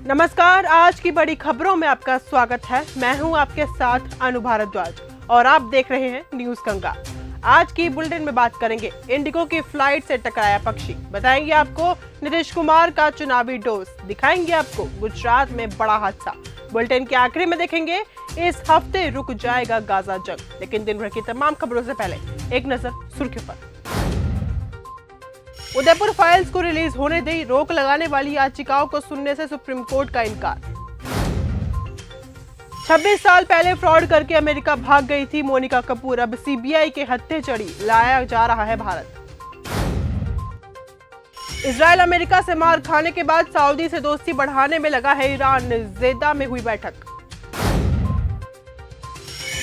नमस्कार, आज की बड़ी खबरों में आपका स्वागत है। मैं हूं आपके साथ अनु भारद्वाज और आप देख रहे हैं न्यूज गंगा। आज की बुलेटिन में बात करेंगे इंडिगो की फ्लाइट से टकराया पक्षी, बताएंगे आपको नीतीश कुमार का चुनावी डोज, दिखाएंगे आपको गुजरात में बड़ा हादसा। बुलेटिन के आखिरी में देखेंगे इस हफ्ते रुक जाएगा गाजा जंग। लेकिन दिन भर की तमाम खबरों से पहले एक नजर सुर्खियों पर। उदयपुर फाइल्स को रिलीज होने दी, रोक लगाने वाली याचिकाओं को सुनने से सुप्रीम कोर्ट का इनकार। 26 साल पहले फ्रॉड करके अमेरिका भाग गई थी मोनिका कपूर, अब सीबीआई के हत्थे चढ़ी, लाया जा रहा है भारत। इजरायल अमेरिका से मार खाने के बाद सऊदी से दोस्ती बढ़ाने में लगा है ईरान, जेदा में हुई बैठक।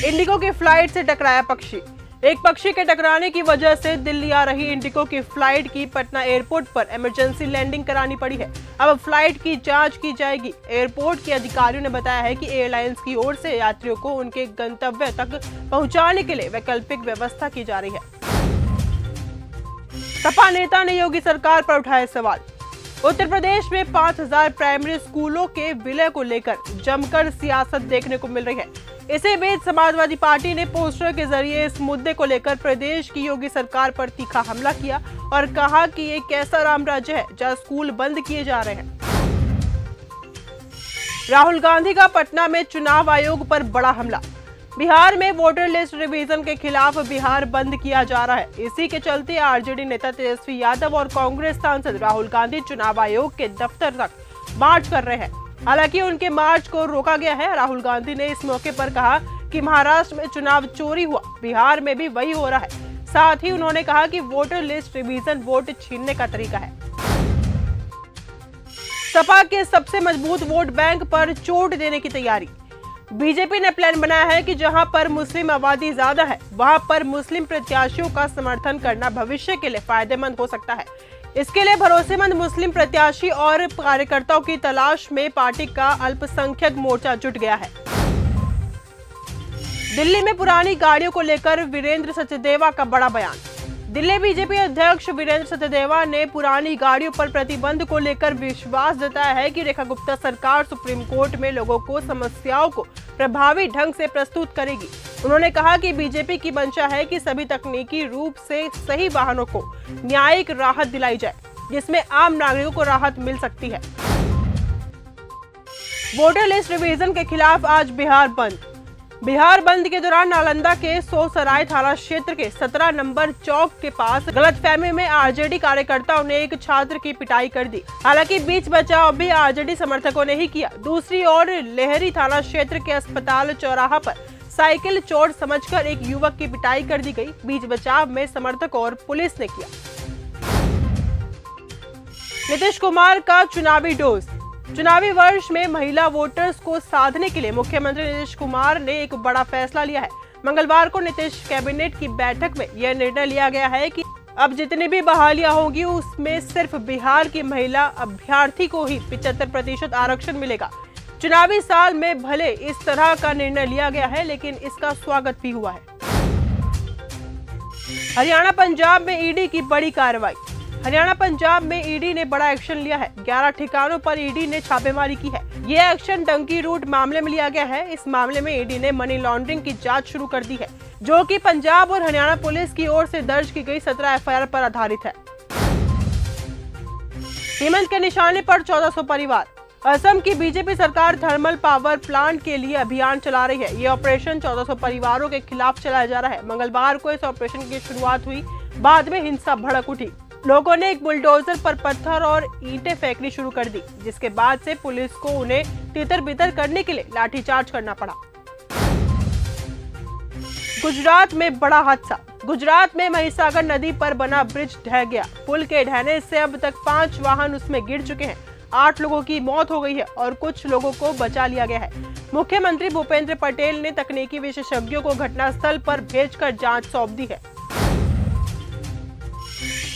इंडिगो की फ्लाइट से टकराया पक्षी, एक पक्षी के टकराने की वजह से दिल्ली आ रही इंडिगो की फ्लाइट की पटना एयरपोर्ट पर इमरजेंसी लैंडिंग करानी पड़ी है। अब फ्लाइट की जांच की जाएगी। एयरपोर्ट के अधिकारियों ने बताया है कि एयरलाइंस की ओर से यात्रियों को उनके गंतव्य तक पहुंचाने के लिए वैकल्पिक व्यवस्था की जा रही है। सपा नेता ने योगी सरकार पर उठाए सवाल। उत्तर प्रदेश में 5000 प्राइमरी स्कूलों के विलय को लेकर जमकर सियासत देखने को मिल रही है। इसी बीच समाजवादी पार्टी ने पोस्टर के जरिए इस मुद्दे को लेकर प्रदेश की योगी सरकार पर तीखा हमला किया और कहा कि ये कैसा राम राज्य है जहां स्कूल बंद किए जा रहे हैं। राहुल गांधी का पटना में चुनाव आयोग पर बड़ा हमला। बिहार में वोटर लिस्ट रिवीजन के खिलाफ बिहार बंद किया जा रहा है। इसी के चलते आरजेडी नेता तेजस्वी यादव और कांग्रेस सांसद राहुल गांधी चुनाव आयोग के दफ्तर तक मार्च कर रहे हैं। हालांकि उनके मार्च को रोका गया है। राहुल गांधी ने इस मौके पर कहा कि महाराष्ट्र में चुनाव चोरी हुआ, बिहार में भी वही हो रहा है। साथ ही उन्होंने कहा कि वोटर लिस्ट रिवीजन वोट छीनने का तरीका है। सपा के सबसे मजबूत वोट बैंक पर चोट देने की तैयारी। बीजेपी ने प्लान बनाया है कि जहां पर मुस्लिम आबादी ज्यादा है वहां पर मुस्लिम प्रत्याशियों का समर्थन करना भविष्य के लिए फायदेमंद हो सकता है। इसके लिए भरोसेमंद मुस्लिम प्रत्याशी और कार्यकर्ताओं की तलाश में पार्टी का अल्पसंख्यक मोर्चा जुट गया है। दिल्ली में पुरानी गाड़ियों को लेकर वीरेंद्र सचदेवा का बड़ा बयान। दिल्ली बीजेपी अध्यक्ष वीरेंद्र सचदेवा ने पुरानी गाड़ियों पर प्रतिबंध को लेकर विश्वास जताया है कि रेखा गुप्ता सरकार सुप्रीम कोर्ट में लोगों को समस्याओं को प्रभावी ढंग से प्रस्तुत करेगी। उन्होंने कहा कि बीजेपी की मंशा है कि सभी तकनीकी रूप से सही वाहनों को न्यायिक राहत दिलाई जाए, जिसमें आम नागरिकों को राहत मिल सकती है। वोटर लिस्ट रिवीजन के खिलाफ आज बिहार बंद। बिहार बंद के दौरान नालंदा के सोसराय थाना क्षेत्र के 17 नंबर चौक के पास गलतफहमी में आरजेडी कार्यकर्ताओं ने एक छात्र की पिटाई कर दी। हालांकि बीच बचाव भी आरजेडी समर्थकों ने ही किया। दूसरी ओर लेहरी थाना क्षेत्र के अस्पताल चौराहा पर साइकिल चोर समझकर एक युवक की पिटाई कर दी गई। बीच बचाव में समर्थकों और पुलिस ने किया। नीतीश कुमार का चुनावी डोज। चुनावी वर्ष में महिला वोटर्स को साधने के लिए मुख्यमंत्री नीतीश कुमार ने एक बड़ा फैसला लिया है। मंगलवार को नीतीश कैबिनेट की बैठक में यह निर्णय लिया गया है कि अब जितनी भी बहालियां होंगी उसमें सिर्फ बिहार की महिला अभ्यर्थी को ही 75% आरक्षण मिलेगा। चुनावी साल में भले इस तरह का निर्णय लिया गया है, लेकिन इसका स्वागत भी हुआ है। हरियाणा पंजाब में ईडी की बड़ी कार्रवाई। हरियाणा पंजाब में ईडी ने बड़ा एक्शन लिया है। 11 ठिकानों पर ईडी ने छापेमारी की है। ये एक्शन डंकी रूट मामले में लिया गया है। इस मामले में ईडी ने मनी लॉन्ड्रिंग की जांच शुरू कर दी है, जो कि पंजाब और हरियाणा पुलिस की ओर से दर्ज की गई 17 एफआईआर पर आधारित है। हेमंत के निशाने पर 1400 परिवार। असम की बीजेपी सरकार थर्मल पावर प्लांट के लिए अभियान चला रही है। ये ऑपरेशन 1400 परिवारों के खिलाफ चलाया जा रहा है। मंगलवार को इस ऑपरेशन की शुरुआत हुई, बाद में हिंसा भड़क उठी। लोगों ने एक बुलडोजर पर पत्थर और ईंटें फेंकनी शुरू कर दी, जिसके बाद से पुलिस को उन्हें तितर-बितर करने के लिए लाठीचार्ज करना पड़ा। गुजरात में बड़ा हादसा। गुजरात में महिसागर नदी पर बना ब्रिज ढह गया। पुल के ढहने से अब तक 5 वाहन उसमें गिर चुके हैं। 8 लोगों की मौत हो गई है और कुछ लोगों को बचा लिया गया है। मुख्यमंत्री भूपेंद्र पटेल ने तकनीकी विशेषज्ञों को घटनास्थल पर भेजकर जांच सौंप दी है।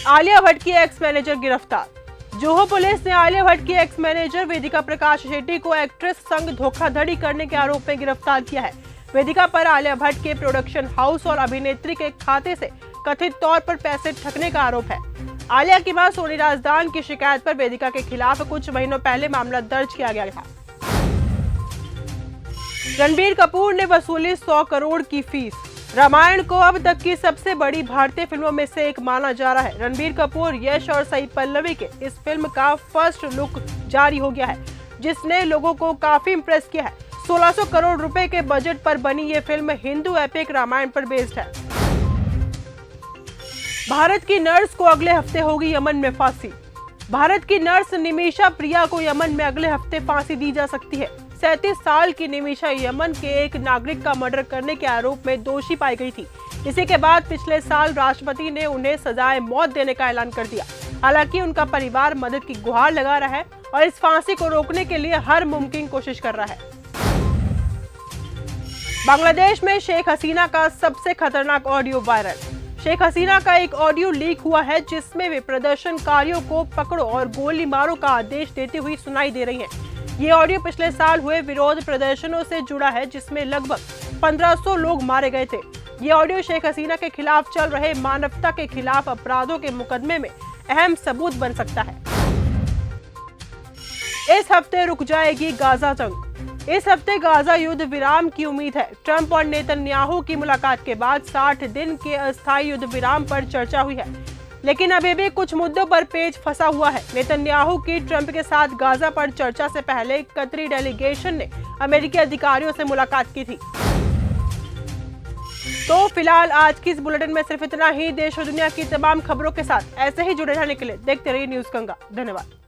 आलिया भट्ट की एक्स मैनेजर गिरफ्तार। जोहो पुलिस ने आलिया भट्ट की एक्स मैनेजर वेदिका प्रकाश शेट्टी को एक्ट्रेस संग धोखाधड़ी करने के आरोप में गिरफ्तार किया है। वेदिका पर आलिया भट्ट के प्रोडक्शन हाउस और अभिनेत्री के खाते से कथित तौर पर पैसे ठगने का आरोप है। आलिया की मां सोनी राजदान की शिकायत पर वेदिका के खिलाफ कुछ महीनों पहले मामला दर्ज किया गया था। रणबीर कपूर ने वसूली 100 करोड़ की फीस। रामायण को अब तक की सबसे बड़ी भारतीय फिल्मों में से एक माना जा रहा है। रणबीर कपूर, यश और सई पल्लवी के इस फिल्म का फर्स्ट लुक जारी हो गया है, जिसने लोगों को काफी इंप्रेस किया है। 1600 करोड़ रुपए के बजट पर बनी ये फिल्म हिंदू एपिक रामायण पर बेस्ड है। भारत की नर्स को अगले हफ्ते होगी यमन में फांसी। भारत की नर्स निमिषा प्रिया को यमन में अगले हफ्ते फांसी दी जा सकती है। 37 साल की निमिषा यमन के एक नागरिक का मर्डर करने के आरोप में दोषी पाई गई थी। इसी के बाद पिछले साल राष्ट्रपति ने उन्हें सजाए मौत देने का ऐलान कर दिया। हालांकि उनका परिवार मदद की गुहार लगा रहा है और इस फांसी को रोकने के लिए हर मुमकिन कोशिश कर रहा है। बांग्लादेश में शेख हसीना का सबसे खतरनाक ऑडियो वायरल। शेख हसीना का एक ऑडियो लीक हुआ है, जिसमें वे प्रदर्शनकारियों को पकड़ो और गोली मारो का आदेश देते हुए सुनाई दे रही हैं। ये ऑडियो पिछले साल हुए विरोध प्रदर्शनों से जुड़ा है, जिसमें लगभग 1500 लोग मारे गए थे। ये ऑडियो शेख हसीना के खिलाफ चल रहे मानवता के खिलाफ अपराधों के मुकदमे में अहम सबूत बन सकता है। इस हफ्ते रुक जाएगी गाजा जंग। इस हफ्ते गाजा युद्ध विराम की उम्मीद है। ट्रंप और नेतन्याहू की मुलाकात के बाद 60 दिन के अस्थायी युद्ध विराम पर चर्चा हुई है, लेकिन अभी भी कुछ मुद्दों पर पेच फंसा हुआ है। नेतन्याहू की ट्रंप के साथ गाजा पर चर्चा से पहले कतरी डेलीगेशन ने अमेरिकी अधिकारियों से मुलाकात की थी। तो फिलहाल आज की इस बुलेटिन में सिर्फ इतना ही। देश और दुनिया की तमाम खबरों के साथ ऐसे ही जुड़े रहने के लिए देखते रहिए न्यूज़ गंगा। धन्यवाद।